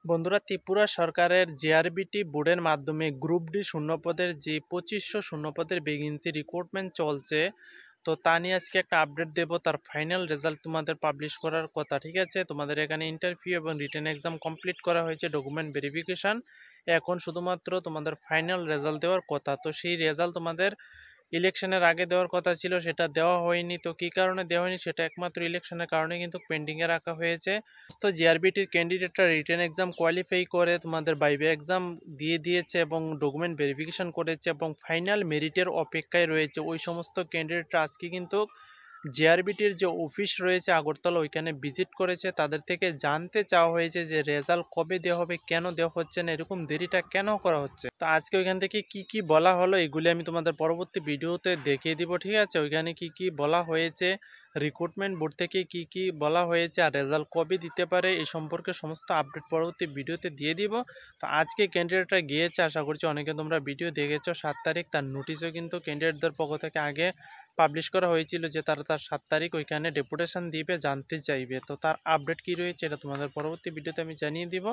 বন্ধুরা, ত্রিপুরা সরকারের জেআরবিটি বোর্ডের মাধ্যমে গ্রুপ ডি শূন্যপদের যে 2500 শূন্যপদের ভ্যাকেন্সি রিক্রুটমেন্ট চলছে, তো তা নিয়ে আজকে একটা আপডেট দেব। তার ফাইনাল রেজাল্ট তোমাদের পাবলিশ করার কথা। ঠিক আছে, তোমাদের এখানে ইন্টারভিউ এবং রিটেন এক্সাম কমপ্লিট করা হয়েছে, ডকুমেন্ট ভেরিফিকেশন। এখন শুধুমাত্র তোমাদের ফাইনাল রেজাল্ট দেওয়ার কথা। তো সেই রেজাল্ট তোমাদের ইলেকশনের আগে দেওয়ার কথা ছিল, সেটা দেওয়া হয়নি। তো কী কারণে দেওয়া হয়নি সেটা একমাত্র ইলেকশনের কারণে কিন্তু পেন্ডিংয়ে রাখা হয়েছে। তো জিআরবিটির ক্যান্ডিডেটরা রিটেন এক্সাম কোয়ালিফাই করে তোমাদের ভাইভা এক্সাম দিয়ে দিয়েছে এবং ডকুমেন্ট ভেরিফিকেশন করেছে এবং ফাইনাল মেরিটের অপেক্ষায় রয়েছে। ওই সমস্ত ক্যান্ডিডেটরা আজকে কিন্তু জিআরবিটির যে অফিস রয়েছে আগরতলা, ওইখানে ভিজিট করেছে। তাদের থেকে জানতে চাওয়া হয়েছে যে রেজাল্ট কবে দেওয়া হবে, কেন দেওয়া হচ্ছে না, এরকম দেরিটা কেন করা হচ্ছে। তো আজকে ওইখান থেকে কি কি বলা হলো এগুলি আমি তোমাদের পরবর্তী ভিডিওতে দেখিয়ে দিব। ঠিক আছে, ওইখানে কি কি বলা হয়েছে, রিক্রুটমেন্ট বোর্ড থেকে কি কি বলা হয়েছে, আর রেজাল্ট কবে দিতে পারে, এই সম্পর্কে সমস্ত আপডেট পরবর্তী ভিডিওতে দিয়ে দিব। তো আজকে ক্যান্ডিডেটরা গিয়েছে, আশা করছি অনেকে তোমরা ভিডিও দেখেছো। 7 তারিখ তার নোটিশও কিন্তু ক্যান্ডিডেটদের পক্ষ থেকে আগে পাবলিশ করা হয়েছিল যে তার 7 তারিখ ওইখানে ডেপুটেশন দিবে, জানতে চাইবে। তো তার আপডেট কি রয়েছে এটা তোমাদের পরবর্তী ভিডিওতে আমি জানিয়ে দিব।